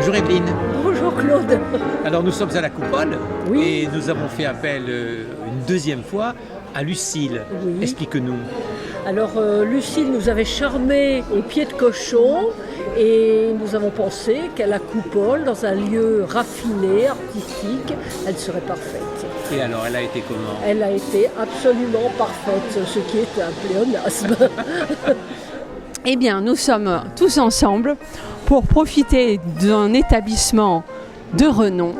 Bonjour Evelyne. Bonjour Claude. Alors nous sommes à la Coupole Oui. et nous avons fait appel une deuxième fois à Lucille. Oui. Explique-nous. Alors Lucille nous avait charmé au pied de cochon et nous avons pensé qu'à la Coupole, dans un lieu raffiné, artistique, elle serait parfaite. Et alors, elle a été comment? Elle a été absolument parfaite, ce qui est un pléonasme. Eh bien, nous sommes tous ensemble pour profiter d'un établissement de renom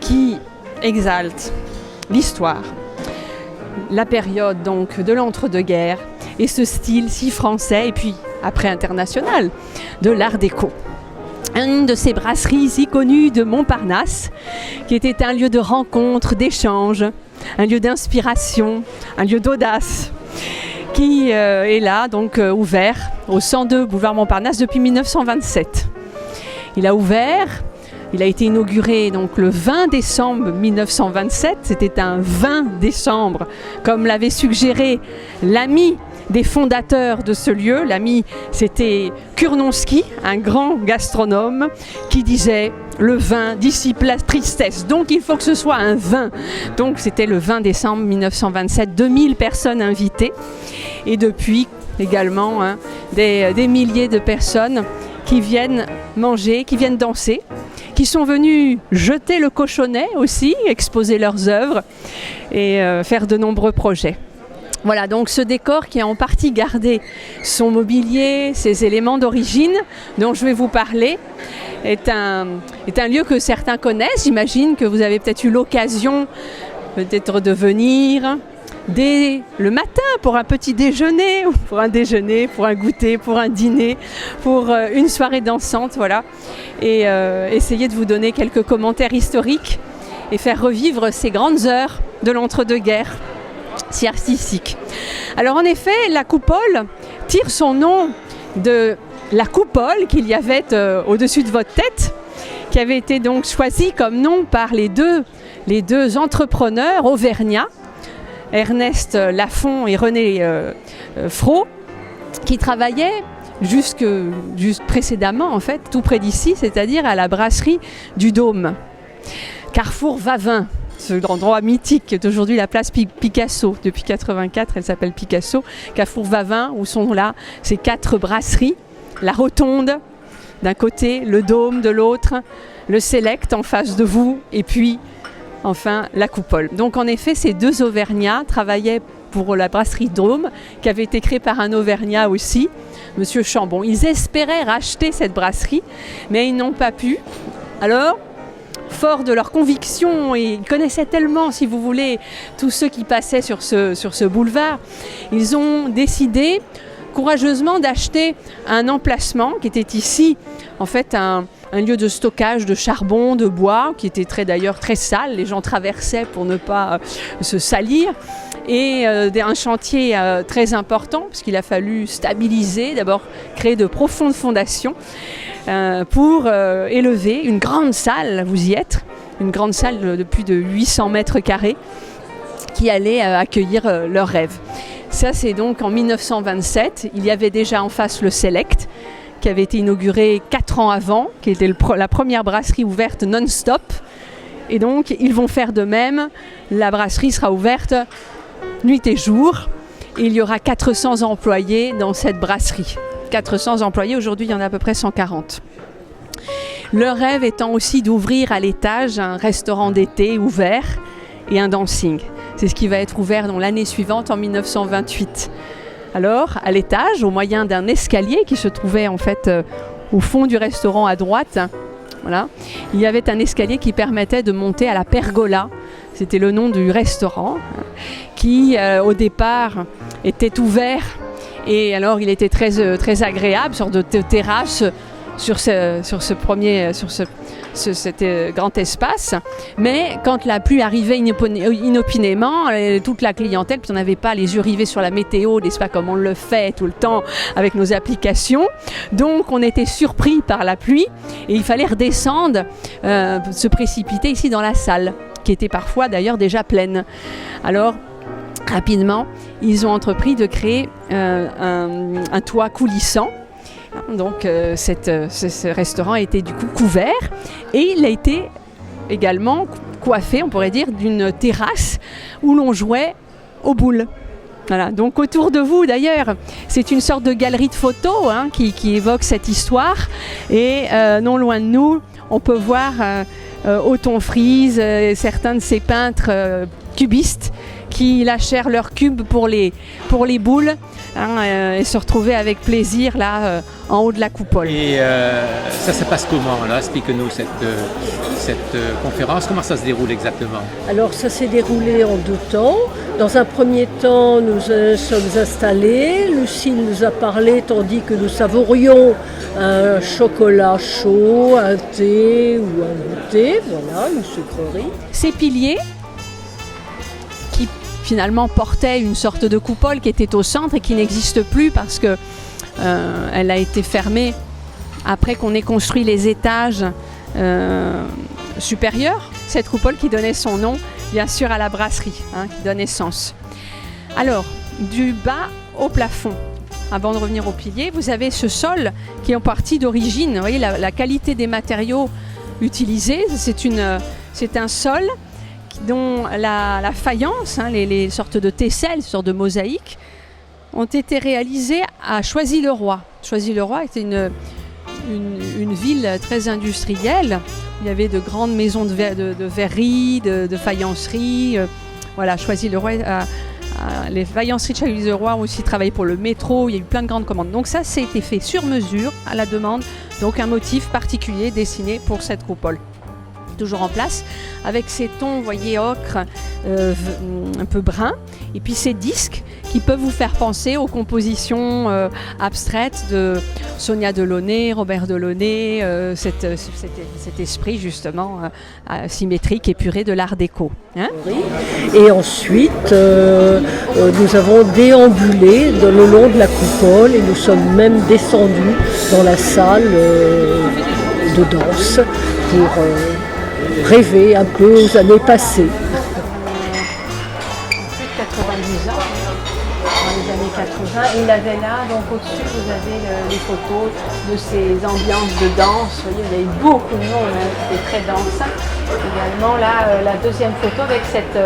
qui exalte l'histoire, la période donc de l'entre-deux-guerres et ce style si français et puis après international de l'art déco. Une de ces brasseries si connues de Montparnasse, qui était un lieu de rencontre, d'échange, un lieu d'inspiration, un lieu d'audace, qui est là, donc ouvert au 102 boulevard Montparnasse depuis 1927. Il a ouvert, il a été inauguré donc le 20 décembre 1927, c'était un 20 décembre, comme l'avait suggéré l'ami des fondateurs de ce lieu. L'ami, c'était Kurnonski, un grand gastronome, qui disait « le vin dissipe la tristesse, donc il faut que ce soit un vin ». Donc c'était le 20 décembre 1927, 2000 personnes invitées. Et depuis également des milliers de personnes qui viennent manger, qui viennent danser, qui sont venus jeter le cochonnet aussi, exposer leurs œuvres et faire de nombreux projets. Voilà, donc ce décor qui a en partie gardé son mobilier, ses éléments d'origine dont je vais vous parler, est un lieu que certains connaissent. J'imagine que vous avez peut-être eu l'occasion peut-être de venir dès le matin pour un petit déjeuner, ou pour un déjeuner, pour un goûter, pour un dîner, pour une soirée dansante, voilà. Et essayer de vous donner quelques commentaires historiques et faire revivre ces grandes heures de l'entre-deux-guerres si artistique. Alors en effet, la Coupole tire son nom de la coupole qu'il y avait au-dessus de votre tête, qui avait été donc choisie comme nom par les deux entrepreneurs auvergnats, Ernest Lafont et René Fraud, qui travaillaient juste précédemment, en fait, tout près d'ici, c'est-à-dire à la brasserie du Dôme. Carrefour Vavin, ce endroit mythique qui est aujourd'hui la place Picasso. Depuis 1984, elle s'appelle Picasso. Carrefour Vavin, où sont là ces 4 brasseries. La Rotonde d'un côté, le Dôme de l'autre, le Select en face de vous, et puis enfin la Coupole. Donc en effet, ces 2 Auvergnats travaillaient pour la brasserie Dôme, qui avait été créée par un Auvergnat aussi, Monsieur Chambon. Ils espéraient racheter cette brasserie, mais ils n'ont pas pu. Alors, fort de leur conviction, et ils connaissaient tellement, si vous voulez, tous ceux qui passaient sur ce boulevard, ils ont décidé courageusement d'acheter un emplacement qui était ici, en fait, un lieu de stockage de charbon, de bois, qui était d'ailleurs très sale. Les gens traversaient pour ne pas se salir. Et un chantier très important, parce qu'il a fallu stabiliser, d'abord créer de profondes fondations pour élever une grande salle, vous y êtes, une grande salle de plus de 800 mètres carrés qui allait accueillir leurs rêves. Ça, c'est donc en 1927. Il y avait déjà en face le Select, qui avait été inauguré 4 ans avant, qui était la première brasserie ouverte non-stop. Et donc, ils vont faire de même. La brasserie sera ouverte nuit et jour. Et il y aura 400 employés dans cette brasserie. 400 employés, aujourd'hui, il y en a à peu près 140. Leur rêve étant aussi d'ouvrir à l'étage un restaurant d'été ouvert et un dancing. C'est ce qui va être ouvert dans l'année suivante, en 1928. Alors, à l'étage, au moyen d'un escalier qui se trouvait en fait au fond du restaurant à droite, voilà, il y avait un escalier qui permettait de monter à la pergola. C'était le nom du restaurant, qui au départ était ouvert. Et alors, il était très agréable, sorte de terrasse sur cet grand espace. Mais quand la pluie arrivait inopinément, toute la clientèle, puis on n'avait pas les yeux rivés sur la météo, n'est-ce pas, comme on le fait tout le temps avec nos applications. Donc on était surpris par la pluie et il fallait redescendre, se précipiter ici dans la salle, qui était parfois d'ailleurs déjà pleine. Alors, rapidement, ils ont entrepris de créer un toit coulissant Donc ce restaurant a été du coup couvert et il a été également coiffé, on pourrait dire, d'une terrasse où l'on jouait aux boules. Voilà, donc autour de vous d'ailleurs, c'est une sorte de galerie de photos qui évoque cette histoire. Et non loin de nous, on peut voir Othon Friese, certains de ces peintres cubistes qui lâchèrent leurs cubes pour les boules et se retrouvaient avec plaisir là en haut de la coupole. Et ça se passe comment là? Explique-nous cette conférence, comment ça se déroule exactement? Alors ça s'est déroulé en 2 temps. Dans un premier temps, nous sommes installés. Lucille nous a parlé tandis que nous savourions un chocolat chaud, un thé ou un goûter, voilà, une sucrerie. Ces piliers qui finalement portaient une sorte de coupole qui était au centre et qui n'existe plus parce que elle a été fermée après qu'on ait construit les étages supérieurs. Cette coupole qui donnait son nom, bien sûr, à la brasserie, qui donne essence. Alors, du bas au plafond, avant de revenir au pilier, vous avez ce sol qui est en partie d'origine. Vous voyez la qualité des matériaux utilisés. C'est un sol dont la faïence, les sortes de tesselles, sortes de mosaïques, ont été réalisées à Choisy-le-Roi. Choisy-le-Roi était une ville très industrielle. Il y avait de grandes maisons de verrerie, de faïencerie. Voilà, Choisy-le-Roi, les faïenceries de Choisy-le-Roi ont aussi travaillé pour le métro. Il y a eu plein de grandes commandes. Donc ça, c'était fait sur mesure, à la demande. Donc un motif particulier dessiné pour cette coupole. Toujours en place, avec ces tons, vous voyez, ocre, un peu brun, et puis ces disques qui peuvent vous faire penser aux compositions abstraites de Sonia Delaunay, Robert Delaunay, cet esprit justement symétrique, épuré de l'art déco. Et ensuite, nous avons déambulé le long de la coupole et nous sommes même descendus dans la salle de danse pour rêver un peu aux années passées. Plus de 90 ans, dans les années 80. Il avait là, donc au-dessus, vous avez les photos de ces ambiances de danse. Vous voyez, il y a eu beaucoup de monde, c'était très dense. Également, là, la deuxième photo avec cette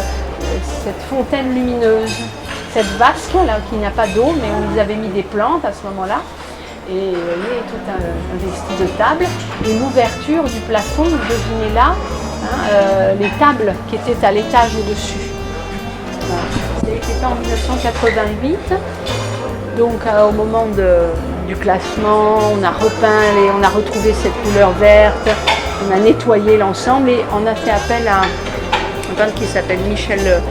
fontaine lumineuse, cette vasque là, qui n'a pas d'eau, mais on y avait mis des plantes à ce moment-là. Et vous voyez, tout un vestige de table. Et l'ouverture du plafond, vous devinez là, les tables qui étaient à l'étage au-dessus. Voilà. C'était en 1988. Donc au moment du classement, on a repeint, on a retrouvé cette couleur verte, on a nettoyé l'ensemble et on a fait appel à un peintre qui s'appelle Michel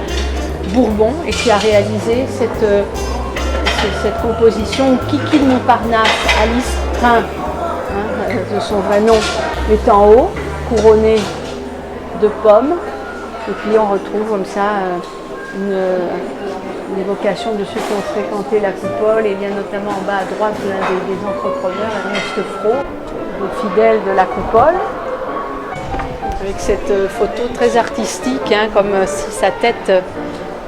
Bourbon et qui a réalisé cette composition Kiki de Montparnasse, Alice Prin, de son vrai nom, est en haut, couronnée de pommes. Et puis on retrouve comme ça une évocation de ceux qui ont fréquenté la coupole. Et il y a notamment en bas à droite l'un des entrepreneurs, Ernest Fro, des fidèles de la coupole. Avec cette photo très artistique, comme si sa tête...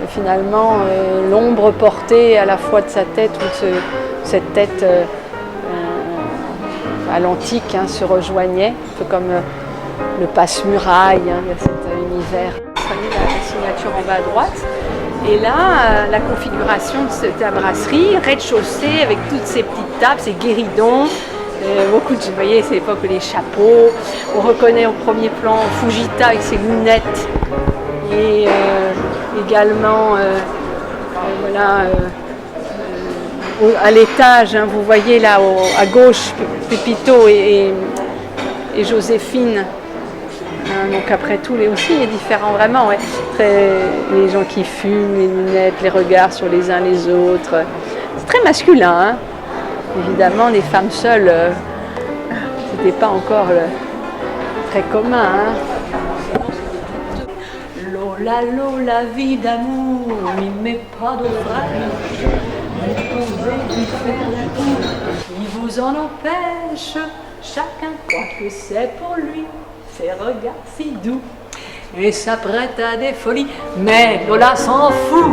Finalement, l'ombre portée à la fois de sa tête ou de cette tête à l'antique se rejoignait, un peu comme le passe-muraille, il y a cet univers. Vous voyez la signature en bas à droite. Et là, la configuration de cette brasserie, rez-de-chaussée avec toutes ces petites tables, ces guéridons, beaucoup de, vous voyez, c'est l'époque les chapeaux. On reconnaît au premier plan Fujita avec ses lunettes. Et également, voilà, à l'étage, vous voyez là à gauche Pépito et Joséphine. Donc après tout, aussi il est différent vraiment. Ouais. Les gens qui fument, les lunettes, les regards sur les uns les autres. C'est très masculin. Évidemment, les femmes seules, c'était pas encore très commun. Lola, Lola, vie d'amour, il met pas d'ouvrage. Vous pouvez lui faire la cour, qui vous en empêche. Chacun croit que c'est pour lui, ses regards si doux. Et s'apprête à des folies, mais Lola s'en fout.